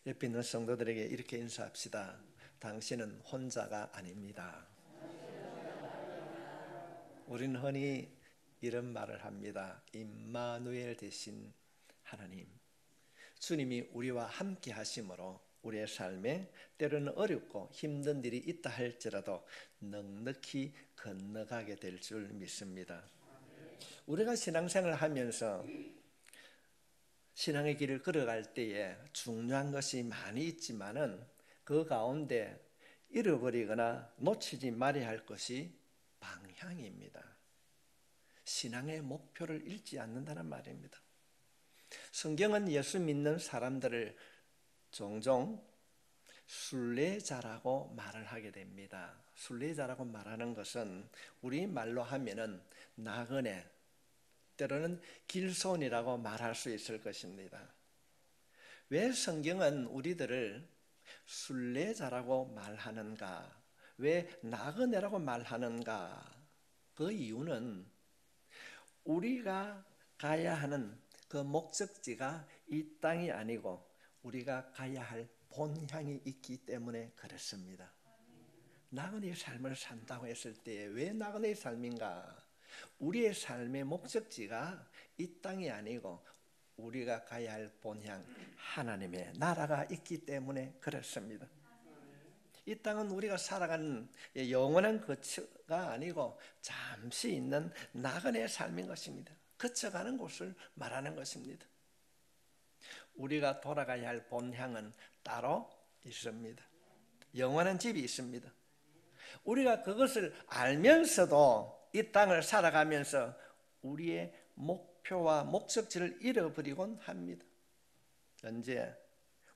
옆에 있는 성도들에게 이렇게 인사합시다. 당신은 혼자가 아닙니다. 우리는 흔히 이런 말을 합니다. 임마누엘 대신 하나님, 주님이 우리와 함께 하심으로 우리의 삶에 때로는 어렵고 힘든 일이 있다 할지라도 넉넉히 건너가게 될 줄 믿습니다. 우리가 신앙생활을 하면서 신앙의 길을 걸어갈 때에 중요한 것이 많이 있지만은 그 가운데 잃어버리거나 놓치지 말아야 할 것이 방향입니다. 신앙의 목표를 잃지 않는다는 말입니다. 성경은 예수 믿는 사람들을 종종 순례자라고 말을 하게 됩니다. 순례자라고 말하는 것은 우리말로 하면은 나그네, 때로는 길손이라고 말할 수 있을 것입니다. 왜 성경은 우리들을 순례자라고 말하는가? 왜 나그네라고 말하는가? 그 이유는 우리가 가야 하는 그 목적지가 이 땅이 아니고 우리가 가야 할 본향이 있기 때문에 그렇습니다. 나그네의 삶을 산다고 했을 때 왜 나그네의 삶인가? 우리의 삶의 목적지가 이 땅이 아니고 우리가 가야 할 본향 하나님의 나라가 있기 때문에 그렇습니다. 이 땅은 우리가 살아가는 영원한 거처가 아니고 잠시 있는 나그네의 삶인 것입니다. 거쳐가는 곳을 말하는 것입니다. 우리가 돌아가야 할 본향은 따로 있습니다. 영원한 집이 있습니다. 우리가 그것을 알면서도 이 땅을 살아가면서 우리의 목표와 목적지를 잃어버리곤 합니다. 언제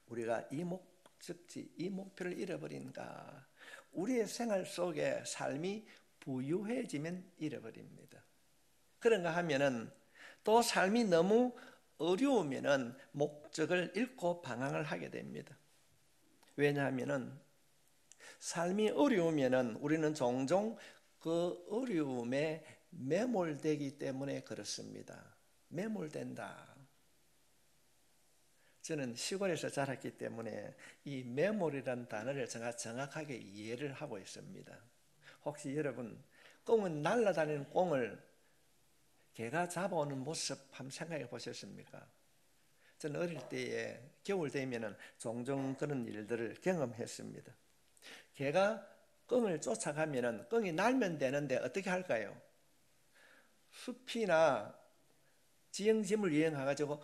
우리가 이 목적지, 이 목표를 잃어버린가? 우리의 생활 속에 삶이 부유해지면 잃어버립니다. 그런가 하면은 또 삶이 너무 어려우면은 목적을 잃고 방황을 하게 됩니다. 왜냐하면은 삶이 어려우면은 우리는 종종 그 어려움에 매몰되기 때문에 그렇습니다. 매몰된다. 저는 시골에서 자랐기 때문에 이 매몰이라는 단어를 제가 정확하게 이해를 하고 있습니다. 혹시 여러분 꽁은 날아다니는 꽁을 개가 잡아오는 모습 한번 생각해 보셨습니까? 저는 어릴 때에 겨울 되면은 종종 그런 일들을 경험했습니다. 개가 꽁을 쫓아가면은 꽁이 날면 되는데 어떻게 할까요? 숲이나 지형짐을 이용해가지고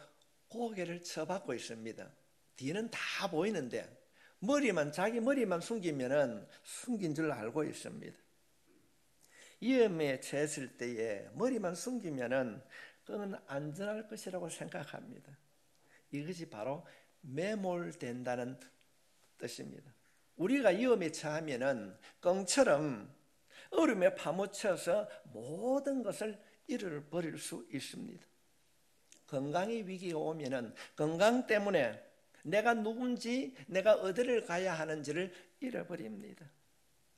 고개를 쳐박고 있습니다. 뒤는 다 보이는데 자기 머리만 숨기면은 숨긴 줄 알고 있습니다. 위험에 처했을 때에 머리만 숨기면은 꽁은 안전할 것이라고 생각합니다. 이것이 바로 매몰된다는 뜻입니다. 우리가 위험에 처하면은 꽁처럼 얼음에 파묻혀서 모든 것을 잃어버릴 수 있습니다. 건강의 위기가 오면은 건강 때문에 내가 누군지, 내가 어디를 가야 하는지를 잃어버립니다.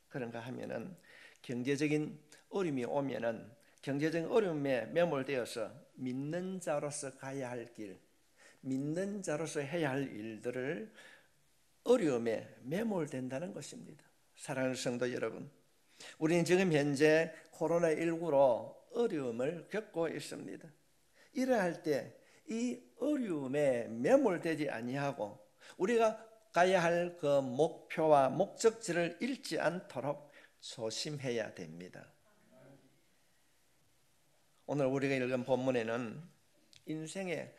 그런가 하면은 경제적인 어려움이 오면은 경제적인 어려움에 매몰되어서 믿는 자로서 가야 할 길, 믿는 자로서 해야 할 일들을 어려움에 매몰된다는 것입니다. 사랑하는 성도 여러분, 우리는 지금 현재 코로나19로 어려움을 겪고 있습니다. 이러할 때 이 어려움에 매몰되지 아니하고 우리가 가야 할 그 목표와 목적지를 잃지 않도록 조심해야 됩니다. 오늘 우리가 읽은 본문에는 인생에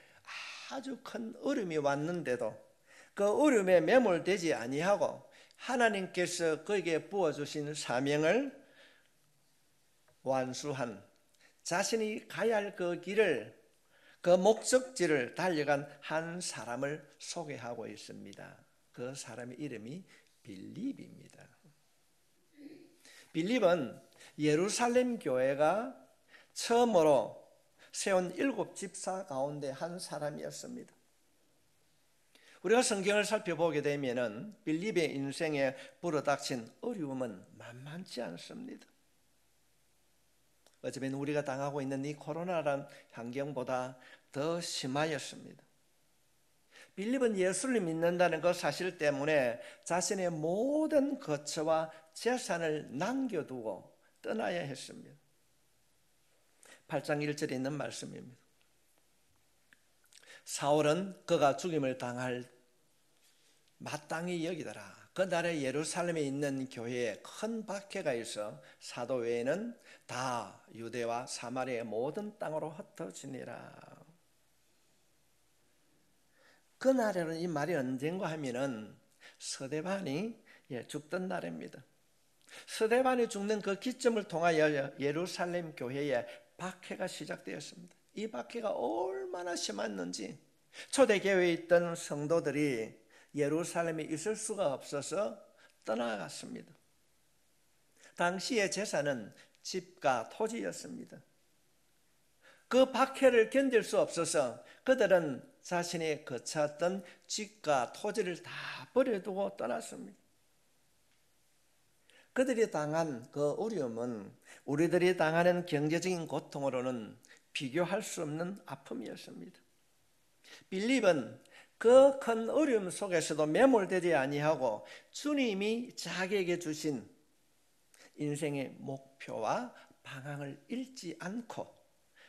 아주 큰 어려움이 왔는데도 그 어려움에 매몰되지 아니하고 하나님께서 그에게 부어주신 사명을 완수한, 자신이 가야 할 그 길을, 그 목적지를 달려간 한 사람을 소개하고 있습니다. 그 사람의 이름이 빌립입니다. 빌립은 예루살렘 교회가 처음으로 세운 7 집사 가운데 한 사람이었습니다. 우리가 성경을 살펴보게 되면은 빌립의 인생에 불어닥친 어려움은 만만치 않습니다. 어쩌면 우리가 당하고 있는 이 코로나라는 환경보다 더 심하였습니다. 빌립은 예수를 믿는다는 그 사실 때문에 자신의 모든 거처와 재산을 남겨두고 떠나야 했습니다. 8장 1절에 있는 말씀입니다. 사울은 그가 죽임을 당할 마땅히 여기더라. 그날에 예루살렘에 있는 교회에 큰 박해가 있어 사도 외에는 다 유대와 사마리아의 모든 땅으로 흩어지니라. 그날에는 이 말이 언젠가 하면은 스데반이 죽던 날입니다. 스데반이 죽는 그 기점을 통하여 예루살렘 교회에 박해가 시작되었습니다. 이 박해가 얼마나 심했는지 초대교회에 있던 성도들이 예루살렘에 있을 수가 없어서 떠나갔습니다. 당시의 재산은 집과 토지였습니다. 그 박해를 견딜 수 없어서 그들은 자신이 거처했던 집과 토지를 다 버려두고 떠났습니다. 그들이 당한 그 어려움은 우리들이 당하는 경제적인 고통으로는 비교할 수 없는 아픔이었습니다. 빌립은 그 큰 어려움 속에서도 매몰되지 아니하고 주님이 자기에게 주신 인생의 목표와 방향을 잃지 않고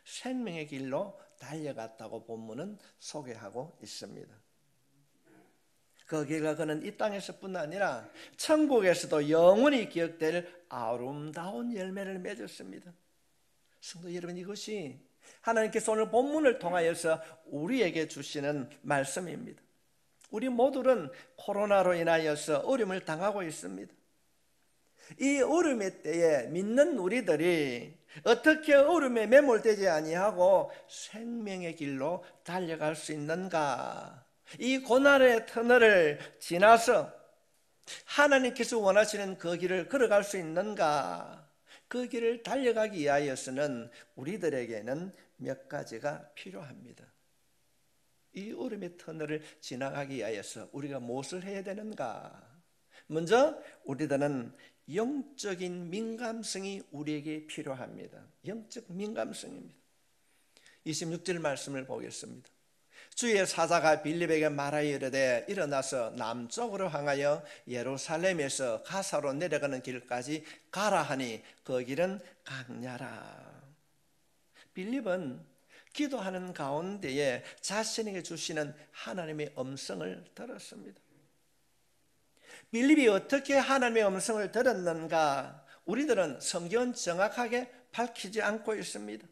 생명의 길로 달려갔다고 본문은 소개하고 있습니다. 그 길과 그는 이 땅에서뿐 아니라 천국에서도 영원히 기억될 아름다운 열매를 맺었습니다. 성도 여러분, 이것이 하나님께서 오늘 본문을 통하여서 우리에게 주시는 말씀입니다. 우리 모두는 코로나로 인하여서 어려움을 당하고 있습니다. 이 어려움의 때에 믿는 우리들이 어떻게 어려움에 매몰되지 아니하고 생명의 길로 달려갈 수 있는가? 이 고난의 터널을 지나서 하나님께서 원하시는 그 길을 걸어갈 수 있는가? 그 길을 달려가기 위하여서는 우리들에게는 몇 가지가 필요합니다. 이 어려움의 터널을 지나가기 위하여서 우리가 무엇을 해야 되는가? 먼저 우리들은 영적인 민감성이 우리에게 필요합니다. 영적 민감성입니다. 26절 말씀을 보겠습니다. 주의 사자가 빌립에게 말하여 이르되 일어나서 남쪽으로 향하여 예루살렘에서 가사로 내려가는 길까지 가라 하니 그 길은 강야라. 빌립은 기도하는 가운데에 자신에게 주시는 하나님의 음성을 들었습니다. 빌립이 어떻게 하나님의 음성을 들었는가? 우리들은 성경은 정확하게 밝히지 않고 있습니다.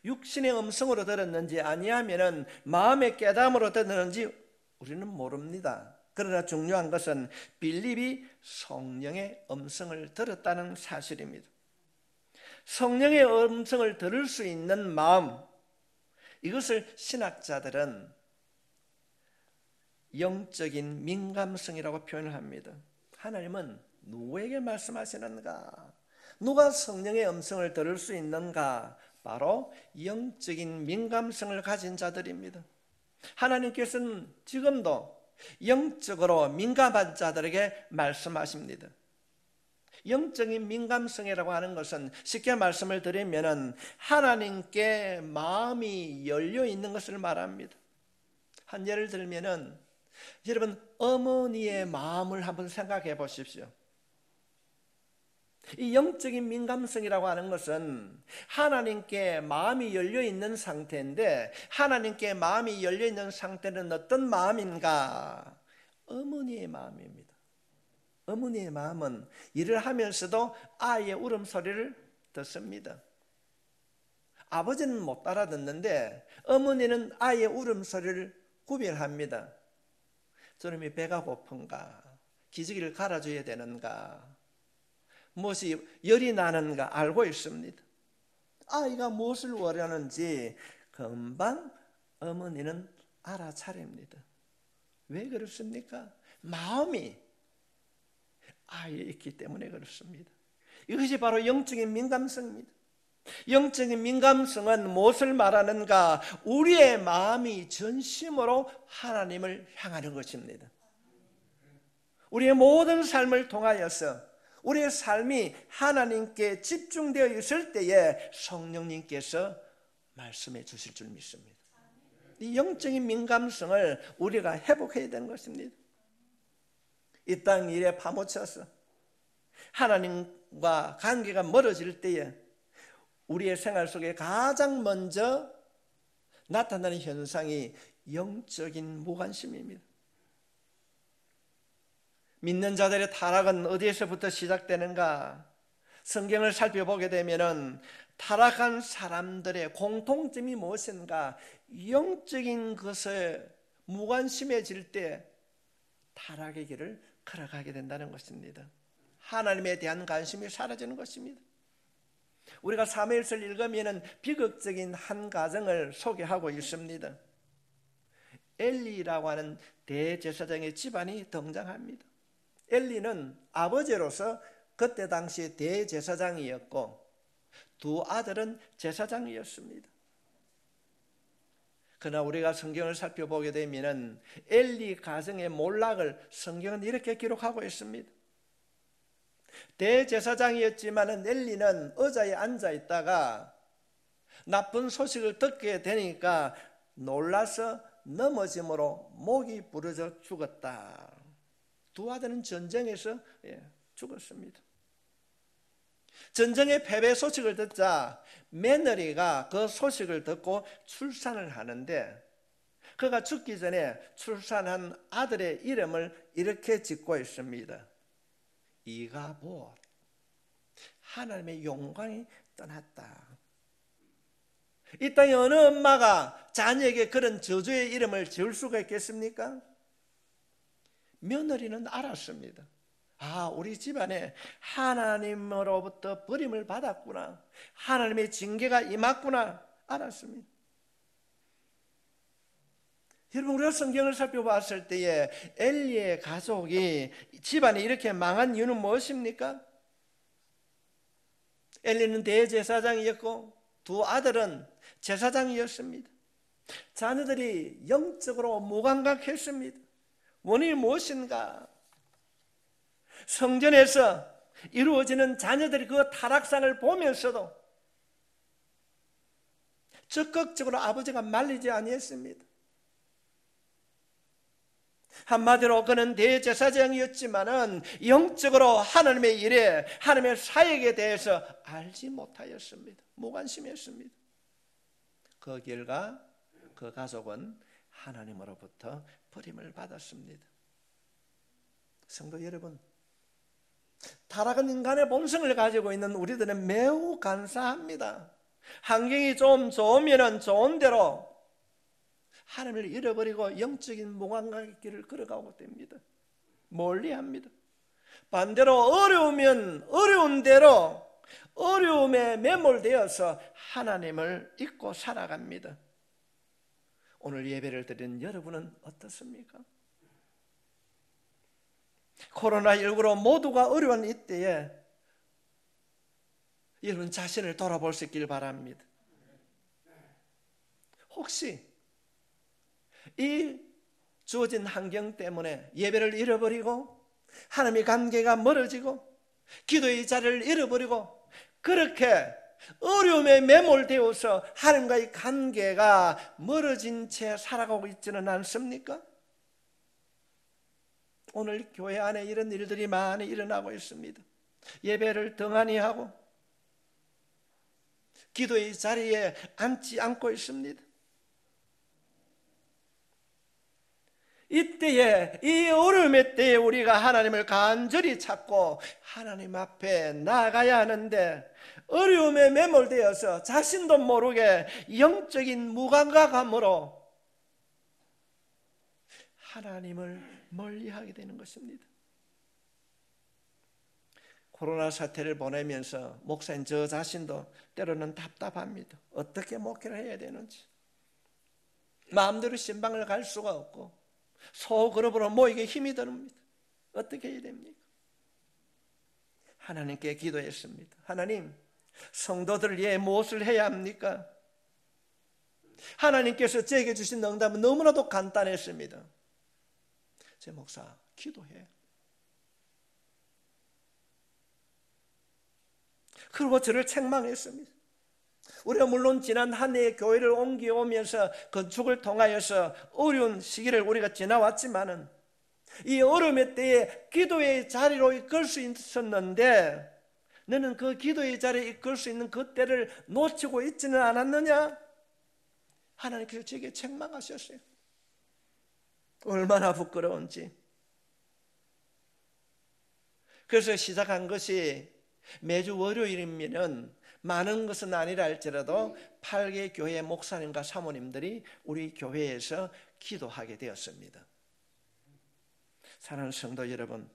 육신의 음성으로 들었는지 아니하면 마음의 깨달음으로 들었는지 우리는 모릅니다. 그러나 중요한 것은 빌립이 성령의 음성을 들었다는 사실입니다. 성령의 음성을 들을 수 있는 마음, 이것을 신학자들은 영적인 민감성이라고 표현을 합니다. 하나님은 누구에게 말씀하시는가? 누가 성령의 음성을 들을 수 있는가? 바로 영적인 민감성을 가진 자들입니다. 하나님께서는 지금도 영적으로 민감한 자들에게 말씀하십니다. 영적인 민감성이라고 하는 것은 쉽게 말씀을 드리면 하나님께 마음이 열려 있는 것을 말합니다. 한 예를 들면은 여러분, 어머니의 마음을 한번 생각해 보십시오. 이 영적인 민감성이라고 하는 것은 하나님께 마음이 열려 있는 상태인데, 하나님께 마음이 열려 있는 상태는 어떤 마음인가? 어머니의 마음입니다. 어머니의 마음은 일을 하면서도 아이의 울음소리를 듣습니다. 아버지는 못 알아듣는데 어머니는 아이의 울음소리를 구별합니다. 저놈이 배가 고픈가? 기저귀를 갈아줘야 되는가? 무엇이 열이 나는가 알고 있습니다. 아이가 무엇을 원하는지 금방 어머니는 알아차립니다. 왜 그렇습니까? 마음이 아이에 있기 때문에 그렇습니다. 이것이 바로 영적인 민감성입니다. 영적인 민감성은 무엇을 말하는가? 우리의 마음이 전심으로 하나님을 향하는 것입니다. 우리의 모든 삶을 통하여서 우리의 삶이 하나님께 집중되어 있을 때에 성령님께서 말씀해 주실 줄 믿습니다. 이 영적인 민감성을 우리가 회복해야 되는 것입니다. 이 땅 일에 파묻혀서 하나님과 관계가 멀어질 때에 우리의 생활 속에 가장 먼저 나타나는 현상이 영적인 무관심입니다. 믿는 자들의 타락은 어디에서부터 시작되는가? 성경을 살펴보게 되면은 타락한 사람들의 공통점이 무엇인가? 영적인 것에 무관심해질 때 타락의 길을 걸어가게 된다는 것입니다. 하나님에 대한 관심이 사라지는 것입니다. 우리가 사무엘서를 읽으면 비극적인 한 가정을 소개하고 있습니다. 엘리라고 하는 대제사장의 집안이 등장합니다. 엘리는 아버지로서 그때 당시 대제사장이었고 두 아들은 제사장이었습니다. 그러나 우리가 성경을 살펴보게 되면 엘리 가정의 몰락을 성경은 이렇게 기록하고 있습니다. 대제사장이었지만 엘리는 의자에 앉아 있다가 나쁜 소식을 듣게 되니까 놀라서 넘어짐으로 목이 부러져 죽었다. 두 아들은 전쟁에서 죽었습니다. 전쟁의 패배 소식을 듣자 며느리가 그 소식을 듣고 출산을 하는데 그가 죽기 전에 출산한 아들의 이름을 이렇게 짓고 있습니다. 이가봇, 하나님의 영광이 떠났다. 이 땅에 어느 엄마가 자녀에게 그런 저주의 이름을 지을 수가 있겠습니까? 며느리는 알았습니다. 아, 우리 집안에 하나님으로부터 버림을 받았구나, 하나님의 징계가 임했구나 알았습니다. 여러분, 우리가 성경을 살펴봤을 때에 엘리의 가족이 집안이 이렇게 망한 이유는 무엇입니까? 엘리는 대제사장이었고 두 아들은 제사장이었습니다. 자녀들이 영적으로 무감각했습니다. 원인이 무엇인가? 성전에서 이루어지는 자녀들이 그 타락상을 보면서도 적극적으로 아버지가 말리지 아니했습니다. 한마디로 그는 대제사장이었지만은 영적으로 하나님의 일에, 하나님의 사역에 대해서 알지 못하였습니다. 무관심했습니다. 그 결과 그 가족은 하나님으로부터 버림을 받았습니다. 성도 여러분, 타락한 인간의 본성을 가지고 있는 우리들은 매우 감사합니다. 환경이 좀 좋으면 좋은 대로 하나님을 잃어버리고 영적인 무감각의 길을 걸어가고 됩니다. 멀리합니다. 반대로 어려우면 어려운 대로 어려움에 매몰되어서 하나님을 잊고 살아갑니다. 오늘 예배를 드리는 여러분은 어떻습니까? 코로나19로 모두가 어려운 이때에 여러분 자신을 돌아볼 수 있길 바랍니다. 혹시 이 주어진 환경 때문에 예배를 잃어버리고 하나님의 관계가 멀어지고 기도의 자리를 잃어버리고 그렇게 어려움에 매몰되어서 하나님과의 관계가 멀어진 채 살아가고 있지는 않습니까? 오늘 교회 안에 이런 일들이 많이 일어나고 있습니다. 예배를 등한히 하고 기도의 자리에 앉지 않고 있습니다. 이때에, 이 어려움의 때에 우리가 하나님을 간절히 찾고 하나님 앞에 나아가야 하는데 어려움에 매몰되어서 자신도 모르게 영적인 무감각함으로 하나님을 멀리하게 되는 것입니다. 코로나 사태를 보내면서 목사인 저 자신도 때로는 답답합니다. 어떻게 목회를 해야 되는지, 마음대로 신방을 갈 수가 없고 소그룹으로 모이기 힘이 듭니다. 어떻게 해야 됩니까? 하나님께 기도했습니다. 하나님, 성도들을 위해 무엇을 해야 합니까? 하나님께서 제게 주신 응답은 너무나도 간단했습니다. 제 목사, 기도해. 그리고 저를 책망했습니다. 우리가 물론 지난 한 해의 교회를 옮겨오면서 건축을 통하여서 어려운 시기를 우리가 지나왔지만은 이 어려움의 때에 기도의 자리로 이끌 수 있었는데 너는 그 기도의 자리에 이끌 수 있는 그 때를 놓치고 있지는 않았느냐? 하나님께서 제게 책망하셨어요. 얼마나 부끄러운지. 그래서 시작한 것이 매주 월요일이면 많은 것은 아니라 할지라도 8개 교회 목사님과 사모님들이 우리 교회에서 기도하게 되었습니다. 사랑하는 성도 여러분,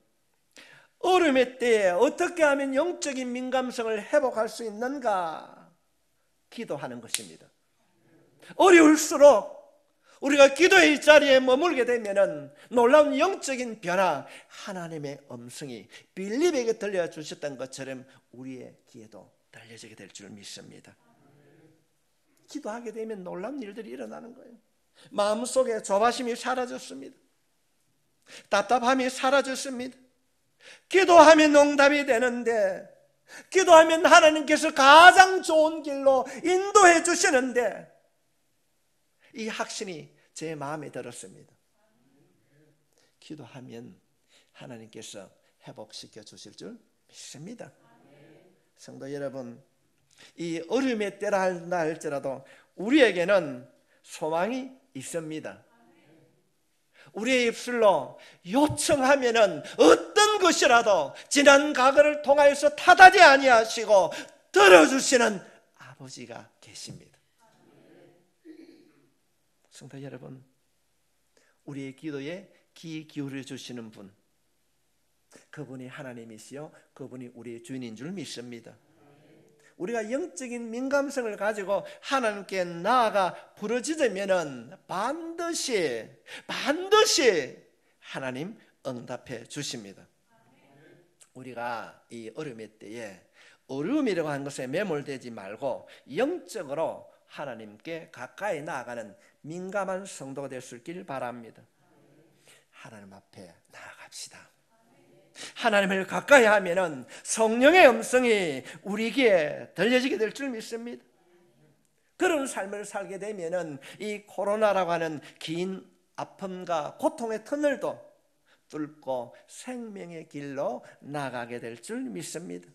어려움의 때에 어떻게 하면 영적인 민감성을 회복할 수 있는가? 기도하는 것입니다. 어려울수록 우리가 기도의 자리에 머물게 되면 놀라운 영적인 변화, 하나님의 음성이 빌립에게 들려주셨던 것처럼 우리의 귀에도 들려지게 될 줄 믿습니다. 기도하게 되면 놀라운 일들이 일어나는 거예요. 마음속에 조바심이 사라졌습니다. 답답함이 사라졌습니다. 기도하면 응답이 되는데, 기도하면 하나님께서 가장 좋은 길로 인도해 주시는데, 이 확신이 제 마음에 들었습니다. 기도하면 하나님께서 회복시켜 주실 줄 믿습니다. 성도 여러분, 이 어려움의 때라 한다 할지라도 우리에게는 소망이 있습니다. 우리의 입술로 요청하면은 어떤 것이라도 지난 과거를 통하여서 타다지 아니하시고 들어주시는 아버지가 계십니다. 성도 여러분, 우리의 기도에 귀 기울여 주시는 분, 그분이 하나님이시요 그분이 우리의 주인인 줄 믿습니다. 우리가 영적인 민감성을 가지고 하나님께 나아가 부르짖으면은 반드시 하나님 응답해 주십니다. 우리가 이 어려움의 때에 어려움이라고 하는 것에 매몰되지 말고 영적으로 하나님께 가까이 나아가는 민감한 성도가 될 수 있길 바랍니다. 하나님 앞에 나아갑시다. 하나님을 가까이 하면은 성령의 음성이 우리 귀에 들려지게 될 줄 믿습니다. 그런 삶을 살게 되면은 이 코로나라고 하는 긴 아픔과 고통의 터널도 뚫고 생명의 길로 나가게 될 줄 믿습니다.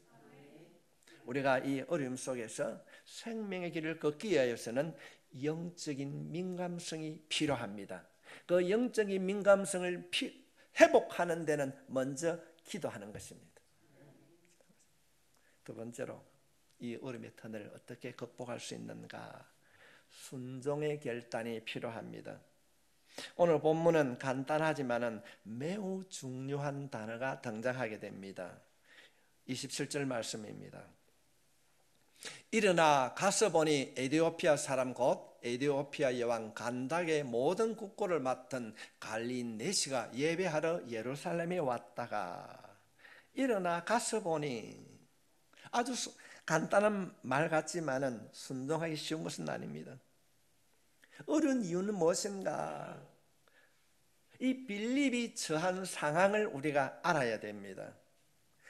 우리가 이 어려움 속에서 생명의 길을 걷기 위하여서는 영적인 민감성이 필요합니다. 그 영적인 민감성을 회복하는 데는 먼저 기도하는 것입니다. 두 번째로 이 어려움의 터널을 어떻게 극복할 수 있는가? 순종의 결단이 필요합니다. 오늘 본문은 간단하지만은 매우 중요한 단어가 등장하게 됩니다. 27절 말씀입니다. 일어나 가서 보니 에디오피아 사람 곧 에디오피아 여왕 간닥의 모든 국고를 맡은 갈리네시가 예배하러 예루살렘에 왔다가, 일어나 가서 보니, 아주 간단한 말 같지만은 순종하기 쉬운 것은 아닙니다. 어려운 이유는 무엇인가? 이 빌립이 처한 상황을 우리가 알아야 됩니다.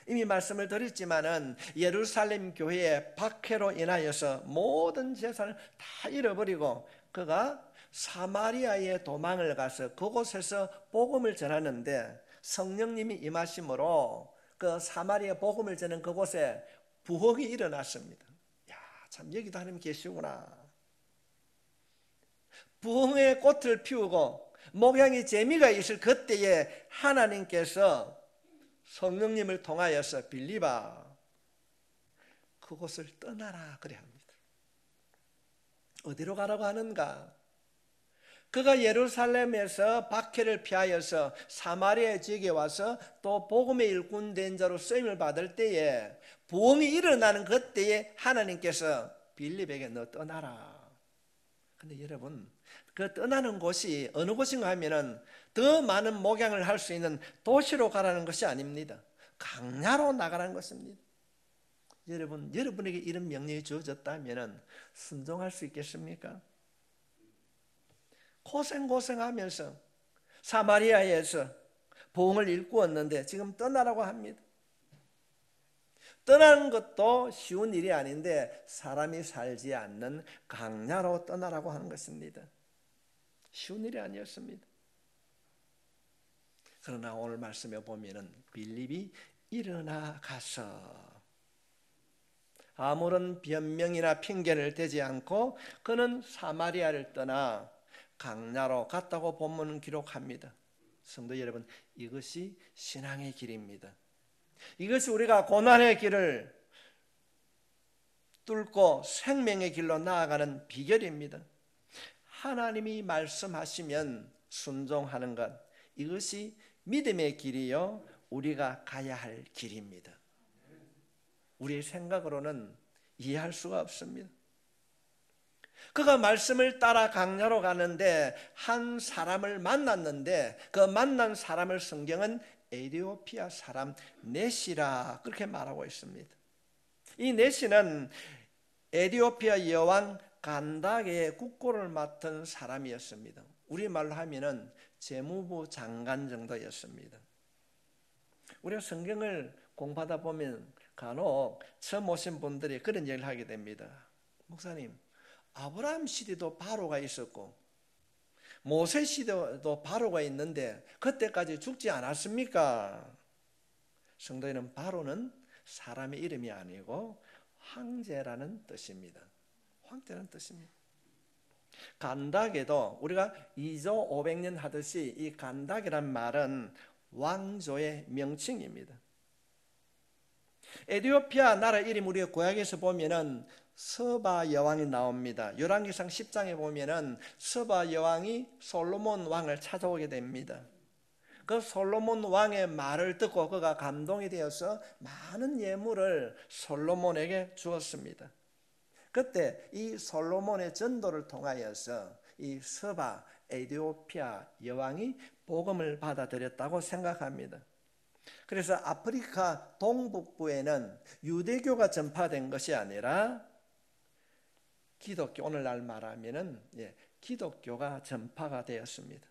이미 말씀을 드렸지만은 예루살렘 교회의 박해로 인하여서 모든 재산을 다 잃어버리고 그가 사마리아에 도망을 가서 그곳에서 복음을 전하는데 성령님이 임하심으로 그 사마리아 복음을 전하는 그곳에 부흥이 일어났습니다. 야, 참 여기도 하나님 계시구나. 부흥의 꽃을 피우고 목양이 재미가 있을 그때에 하나님께서 성령님을 통하여서 빌립아 그곳을 떠나라 그래 합니다. 어디로 가라고 하는가? 그가 예루살렘에서 박해를 피하여서 사마리아 지역에 와서 또 복음의 일꾼 된 자로 쓰임을 받을 때에 부흥이 일어나는 그때에 하나님께서 빌립에게 너 떠나라. 근데 여러분, 그 떠나는 곳이 어느 곳인가 하면은 더 많은 목양을 할 수 있는 도시로 가라는 것이 아닙니다. 강야로 나가라는 것입니다. 여러분, 여러분에게 이런 명령이 주어졌다면 순종할 수 있겠습니까? 고생하면서 사마리아에서 복음을 일구었는데 지금 떠나라고 합니다. 떠나는 것도 쉬운 일이 아닌데 사람이 살지 않는 광야로 떠나라고 하는 것입니다. 쉬운 일이 아니었습니다. 그러나 오늘 말씀에 보면은 빌립이 일어나 가서 아무런 변명이나 핑계를 대지 않고 그는 사마리아를 떠나 광야로 갔다고 본문은 기록합니다. 성도 여러분, 이것이 신앙의 길입니다. 이것이 우리가 고난의 길을 뚫고 생명의 길로 나아가는 비결입니다. 하나님이 말씀하시면 순종하는 것, 이것이 믿음의 길이요 우리가 가야 할 길입니다. 우리의 생각으로는 이해할 수가 없습니다. 그가 말씀을 따라 광야로 가는데 한 사람을 만났는데 그 만난 사람을 성경은 에티오피아 사람 넷이라 그렇게 말하고 있습니다. 이 넷이는 에티오피아 여왕 간다게의 국고를 맡은 사람이었습니다. 우리말로 하면은 재무부 장관 정도였습니다. 우리가 성경을 공부하다 보면 간혹 처음 오신 분들이 그런 얘기를 하게 됩니다. 목사님, 아브라함 시대도 바로가 있었고 모세 시대도 바로가 있는데 그때까지 죽지 않았습니까? 성도님은 바로는 사람의 이름이 아니고 황제라는 뜻입니다. 황제라는 뜻입니다. 간닥에도 우리가 2조 500년 하듯이 이 간닥이란 말은 왕조의 명칭입니다. 에티오피아 나라 이름 우리가 구약에서 보면은 서바 여왕이 나옵니다. 열왕기상 10장에 보면은 서바 여왕이 솔로몬 왕을 찾아오게 됩니다. 그 솔로몬 왕의 말을 듣고 그가 감동이 되어서 많은 예물을 솔로몬에게 주었습니다. 그때 이 솔로몬의 전도를 통하여서 이 서바 에티오피아 여왕이 복음을 받아들였다고 생각합니다. 그래서 아프리카 동북부에는 유대교가 전파된 것이 아니라 기독교, 오늘날 말하면은 기독교가 전파가 되었습니다.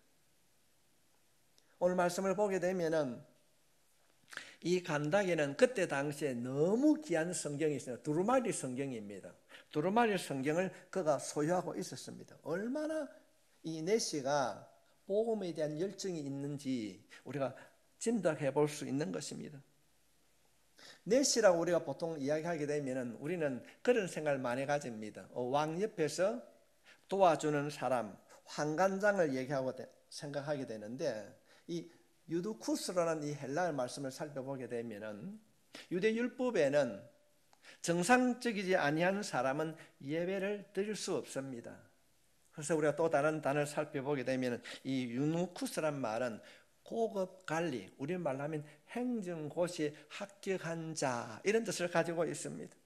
오늘 말씀을 보게 되면은 이 간닥에는 그때 당시에 너무 귀한 성경이 있어요. 두루마리 성경입니다. 두루마리 성경을 그가 소유하고 있었습니다. 얼마나 이 네시가 복음에 대한 열정이 있는지 우리가 짐작해 볼 수 있는 것입니다. 네시라고 우리가 보통 이야기하게 되면 우리는 그런 생각을 많이 가집니다. 왕 옆에서 도와주는 사람, 환관장을 얘기하고 생각하게 되는데 이 유두쿠스라는 이 헬라어 말씀을 살펴보게 되면은 유대 율법에는 정상적이지 아니한 사람은 예배를 드릴 수 없습니다. 그래서 우리가 또 다른 단어를 살펴보게 되면 이 유누쿠스란 말은 고급 관리, 우리 말로 하면 행정고시에 합격한 자 이런 뜻을 가지고 있습니다.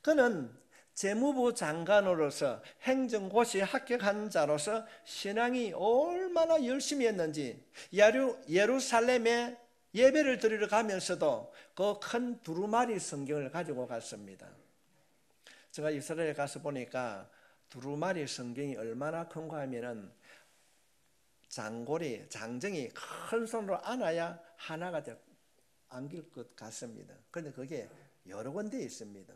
그는 재무부 장관으로서 행정고시에 합격한 자로서 신앙이 얼마나 열심히 했는지 예루살렘에 예배를 드리러 가면서도 그 큰 두루마리 성경을 가지고 갔습니다. 제가 이스라엘에 가서 보니까 두루마리 성경이 얼마나 큰가 하면은 장정이 큰 손으로 안아야 하나가 안길 것 같습니다. 그런데 그게 여러 군데 있습니다.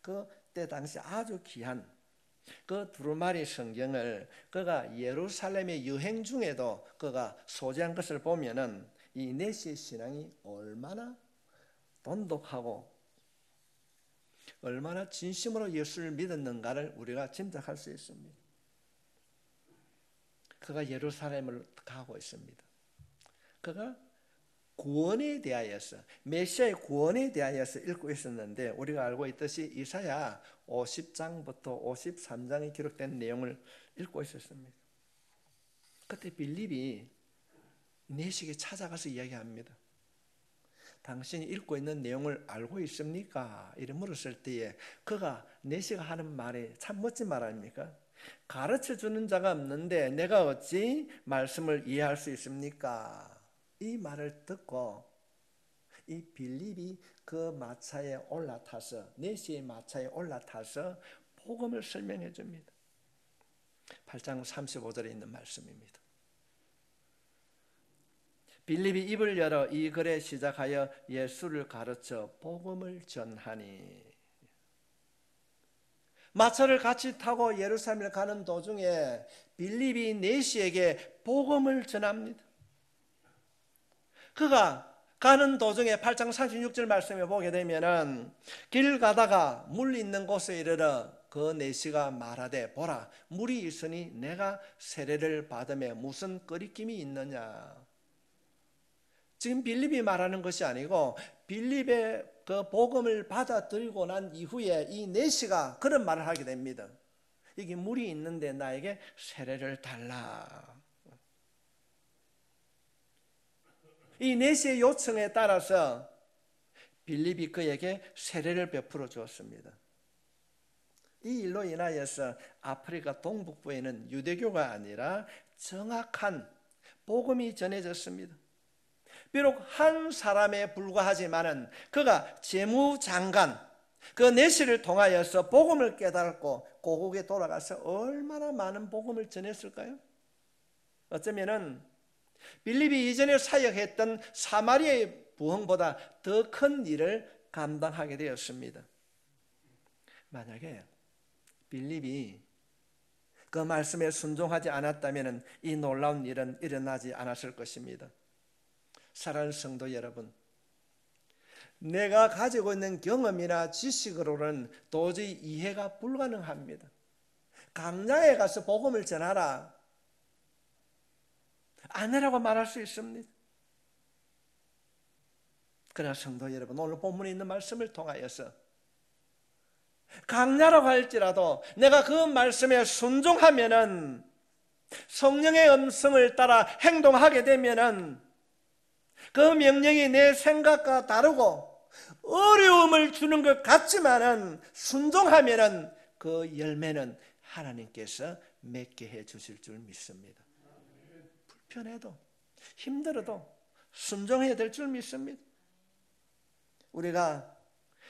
그때 당시 아주 귀한 그 두루마리 성경을 그가 예루살렘의 여행 중에도 그가 소지한 것을 보면은 이 네시의 신앙이 얼마나 돈독하고 얼마나 진심으로 예수를 믿었는가를 우리가 짐작할 수 있습니다. 그가 예루살렘을 가고 있습니다. 그가 구원에 대하여서 메시아의 구원에 대하여서 읽고 있었는데 우리가 알고 있듯이 이사야 50장부터 53장에 기록된 내용을 읽고 있었습니다. 그때 빌립이 네시에게 찾아가서 이야기합니다. 당신이 읽고 있는 내용을 알고 있습니까? 이렇게 물었을 때에 그가 네시가 하는 말이 참 멋진 말 아닙니까? 가르쳐주는 자가 없는데 내가 어찌 말씀을 이해할 수 있습니까? 이 말을 듣고 이 빌립이 그 마차에 올라타서 네시의 마차에 올라타서 복음을 설명해 줍니다. 8장 35절에 있는 말씀입니다. 빌립이 입을 열어 이 글에 시작하여 예수를 가르쳐 복음을 전하니. 마차를 같이 타고 예루살렘을 가는 도중에 빌립이 내시에게 복음을 전합니다. 그가 가는 도중에 8장 36절 말씀에 보게 되면은 길 가다가 물 있는 곳에 이르러 그 내시가 말하되 보라 물이 있으니 내가 세례를 받음에 무슨 거리낌이 있느냐. 지금 빌립이 말하는 것이 아니고 빌립의 그 복음을 받아들이고 난 이후에 이 내시가 그런 말을 하게 됩니다. 여기 물이 있는데 나에게 세례를 달라. 이 내시의 요청에 따라서 빌립이 그에게 세례를 베풀어 주었습니다. 이 일로 인하여서 아프리카 동북부에는 유대교가 아니라 정확한 복음이 전해졌습니다. 비록 한 사람에 불과하지만은 그가 재무장관 그 내시를 통하여서 복음을 깨달고 고국에 돌아가서 얼마나 많은 복음을 전했을까요? 어쩌면은 빌립이 이전에 사역했던 사마리아의 부흥보다 더 큰 일을 감당하게 되었습니다. 만약에 빌립이 그 말씀에 순종하지 않았다면 이 놀라운 일은 일어나지 않았을 것입니다. 사랑하는 성도 여러분, 내가 가지고 있는 경험이나 지식으로는 도저히 이해가 불가능합니다. 강야에 가서 복음을 전하라, 안 하라고 말할 수 있습니다. 그러나 성도 여러분, 오늘 본문에 있는 말씀을 통하여서 강야라고 할지라도 내가 그 말씀에 순종하면은, 성령의 음성을 따라 행동하게 되면은 그 명령이 내 생각과 다르고 어려움을 주는 것 같지만은 순종하면은 그 열매는 하나님께서 맺게 해 주실 줄 믿습니다. 불편해도 힘들어도 순종해야 될 줄 믿습니다. 우리가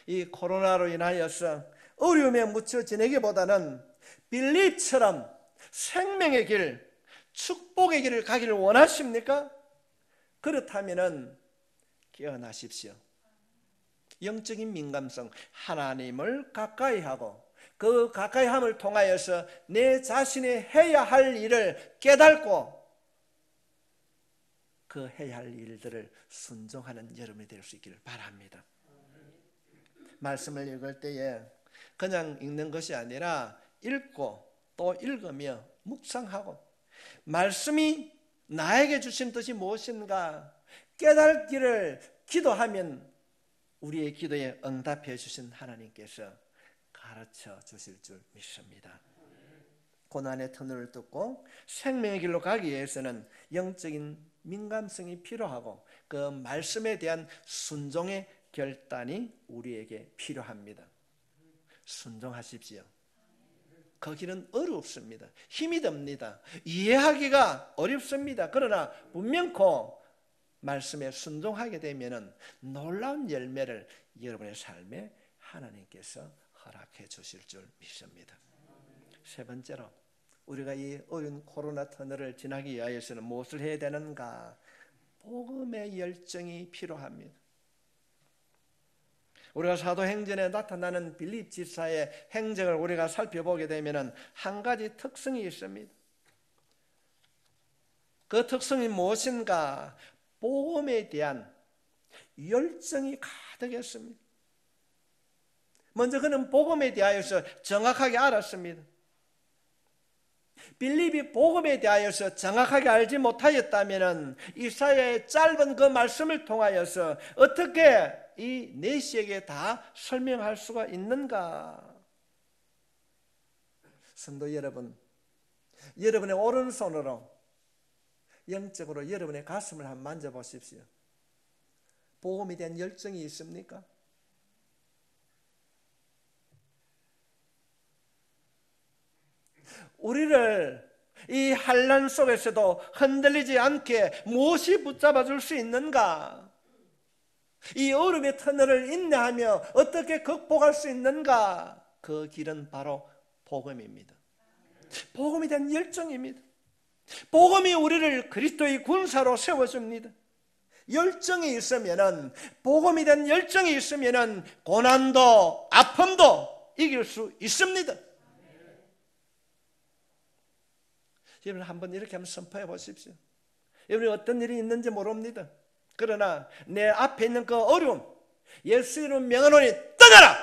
이 코로나로 인하여서 어려움에 묻혀 지내기보다는 빌립처럼 생명의 길, 축복의 길을 가기를 원하십니까? 그렇다면 깨어나십시오. 영적인 민감성, 하나님을 가까이 하고 그 가까이함을 통하여서 내 자신이 해야 할 일을 깨닫고 그 해야 할 일들을 순종하는 여러분이 될 수 있기를 바랍니다. 말씀을 읽을 때에 그냥 읽는 것이 아니라 읽고 또 읽으며 묵상하고 말씀이 나에게 주신 뜻이 무엇인가 깨닫기를 기도하면 우리의 기도에 응답해 주신 하나님께서 가르쳐 주실 줄 믿습니다. 고난의 터널을 뚫고 생명의 길로 가기 위해서는 영적인 민감성이 필요하고 그 말씀에 대한 순종의 결단이 우리에게 필요합니다. 순종하십시오. 그 길은 어렵습니다. 힘이 듭니다. 이해하기가 어렵습니다. 그러나 분명코 말씀에 순종하게 되면 놀라운 열매를 여러분의 삶에 하나님께서 허락해 주실 줄 믿습니다. 세 번째로 우리가 이 어려운 코로나 터널을 지나기 위해서는 무엇을 해야 되는가? 복음의 열정이 필요합니다. 우리가 사도행전에 나타나는 빌립 집사의 행적을 우리가 살펴보게 되면 한 가지 특성이 있습니다. 그 특성이 무엇인가? 복음에 대한 열정이 가득했습니다. 먼저 그는 복음에 대하여서 정확하게 알았습니다. 빌립이 복음에 대하여서 정확하게 알지 못하였다면 이사야의 짧은 그 말씀을 통하여서 어떻게 이 내시에게 다 설명할 수가 있는가? 성도 여러분, 여러분의 오른손으로 영적으로 여러분의 가슴을 한번 만져보십시오. 복음에 대한 열정이 있습니까? 우리를 이 환난 속에서도 흔들리지 않게 무엇이 붙잡아 줄 수 있는가? 이 어려움의 터널을 인내하며 어떻게 극복할 수 있는가? 그 길은 바로 복음입니다. 복음에 대한 열정입니다. 복음이 우리를 그리스도의 군사로 세워줍니다. 열정이 있으면은, 복음에 대한 열정이 있으면은 고난도 아픔도 이길 수 있습니다. 여러분 한번 이렇게 한번 선포해 보십시오. 여러분이 어떤 일이 있는지 모릅니다. 그러나 내 앞에 있는 그 어려움, 예수 이름 명하노니 떠나라.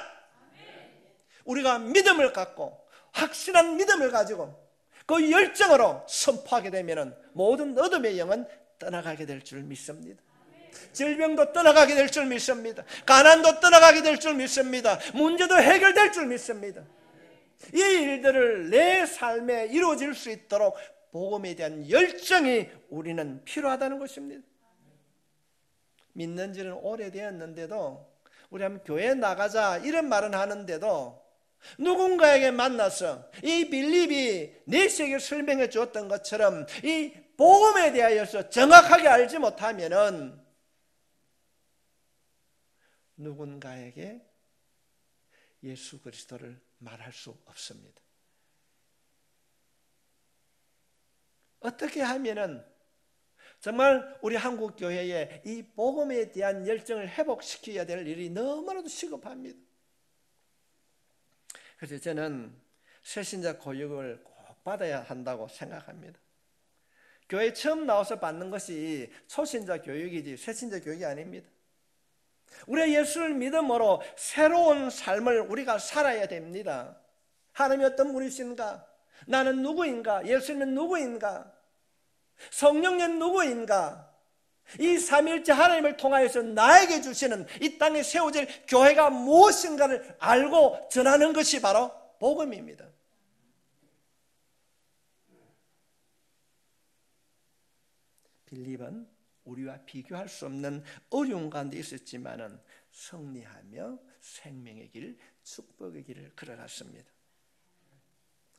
우리가 믿음을 갖고 확실한 믿음을 가지고 그 열정으로 선포하게 되면 모든 어둠의 영은 떠나가게 될 줄 믿습니다. 질병도 떠나가게 될 줄 믿습니다. 가난도 떠나가게 될 줄 믿습니다. 문제도 해결될 줄 믿습니다. 이 일들을 내 삶에 이루어질 수 있도록 복음에 대한 열정이 우리는 필요하다는 것입니다. 믿는 지는 오래되었는데도 우리 한번 교회에 나가자 이런 말은 하는데도 누군가에게 만나서 이 빌립이 내시에게 설명해 주었던 것처럼 이 복음에 대하여서 정확하게 알지 못하면은 누군가에게 예수 그리스도를 말할 수 없습니다. 어떻게 하면은 정말 우리 한국 교회에 이 복음에 대한 열정을 회복시켜야 될 일이 너무나도 시급합니다. 그래서 저는 새신자 교육을 꼭 받아야 한다고 생각합니다. 교회 처음 나와서 받는 것이 초신자 교육이지 새신자 교육이 아닙니다. 우리가 예수를 믿음으로 새로운 삶을 우리가 살아야 됩니다. 하나님이 어떤 분이신가? 나는 누구인가? 예수님은 누구인가? 성령님 누구인가? 이 삼위일체 하나님을 통하여서 나에게 주시는 이 땅에 세워질 교회가 무엇인가를 알고 전하는 것이 바로 복음입니다. 빌립은 우리와 비교할 수 없는 어려운 가운데 있었지만은 승리하며 생명의 길, 축복의 길을 걸어갔습니다.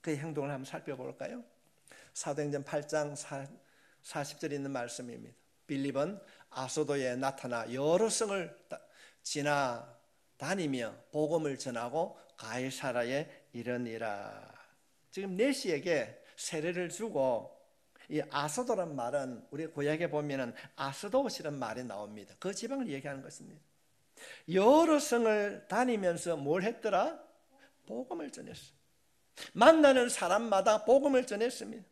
그의 행동을 한번 살펴볼까요? 사도행전 8장 40절에 있는 말씀입니다. 빌립은 아소도에 나타나 여러 성을 지나다니며 복음을 전하고 가이사라에 이르니라. 지금 내시에게 세례를 주고 이 아소도란 말은 우리 구약에 보면은 아스도시란 말이 나옵니다. 그 지방을 얘기하는 것입니다. 여러 성을 다니면서 뭘 했더라? 복음을 전했어. 만나는 사람마다 복음을 전했습니다.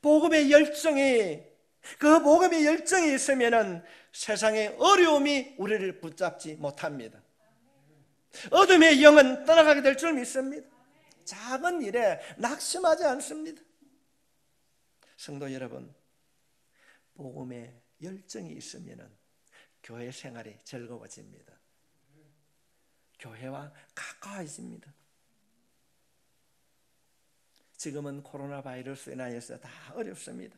복음의 열정이 그 복음의 열정이 있으면은 세상의 어려움이 우리를 붙잡지 못합니다. 어둠의 영은 떠나가게 될 줄 믿습니다. 작은 일에 낙심하지 않습니다. 성도 여러분, 복음의 열정이 있으면은 교회 생활이 즐거워집니다. 교회와 가까워집니다. 지금은 코로나 바이러스에 인하여서 다 어렵습니다.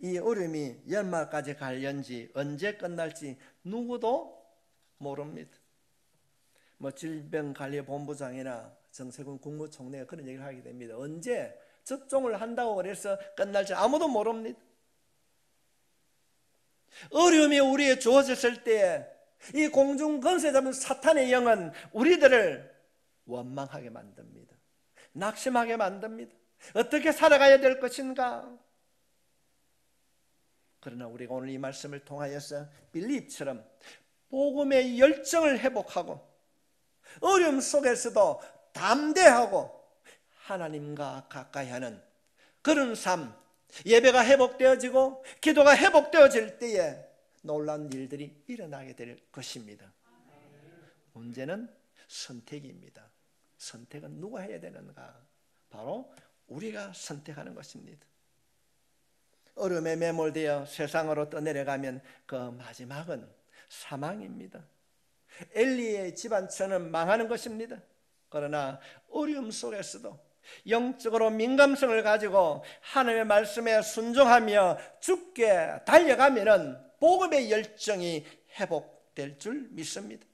이 어려움이 연말까지 갈는지 언제 끝날지 누구도 모릅니다. 질병관리본부장이나 정세균 국무총리가 그런 얘기를 하게 됩니다. 언제 접종을 한다고 그래서 끝날지 아무도 모릅니다. 어려움이 우리에 주어졌을 때 이 공중 권세 잡은 사탄의 영은 우리들을 원망하게 만듭니다. 낙심하게 만듭니다. 어떻게 살아가야 될 것인가? 그러나 우리가 오늘 이 말씀을 통하여서 빌립처럼 복음의 열정을 회복하고 어려움 속에서도 담대하고 하나님과 가까이 하는 그런 삶, 예배가 회복되어지고 기도가 회복되어질 때에 놀라운 일들이 일어나게 될 것입니다. 문제는 선택입니다. 선택은 누가 해야 되는가? 바로 우리가 선택하는 것입니다. 어려움에 매몰되어 세상으로 떠내려가면 그 마지막은 사망입니다. 엘리의 집안처럼 망하는 것입니다. 그러나 어려움 속에서도 영적으로 민감성을 가지고 하나님의 말씀에 순종하며 죽게 달려가면은 복음의 열정이 회복될 줄 믿습니다.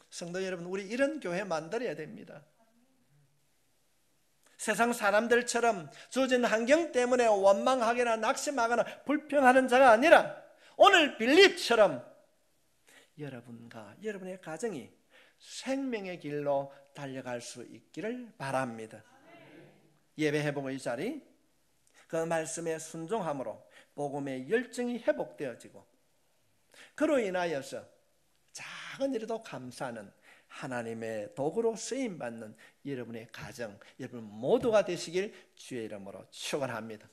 성도 여러분, 우리 이런 교회 만들어야 됩니다. 세상 사람들처럼 주어진 환경 때문에 원망하거나 낙심하거나 불평하는 자가 아니라 오늘 빌립처럼 여러분과 여러분의 가정이 생명의 길로 달려갈 수 있기를 바랍니다. 예배 회복의 자리, 그 말씀에 순종함으로 복음의 열정이 회복되어지고 그로 인하여서 작은 일에도 감사하는 하나님의 도구로 쓰임받는 여러분의 가정, 여러분 모두가 되시길 주의 이름으로 축원합니다.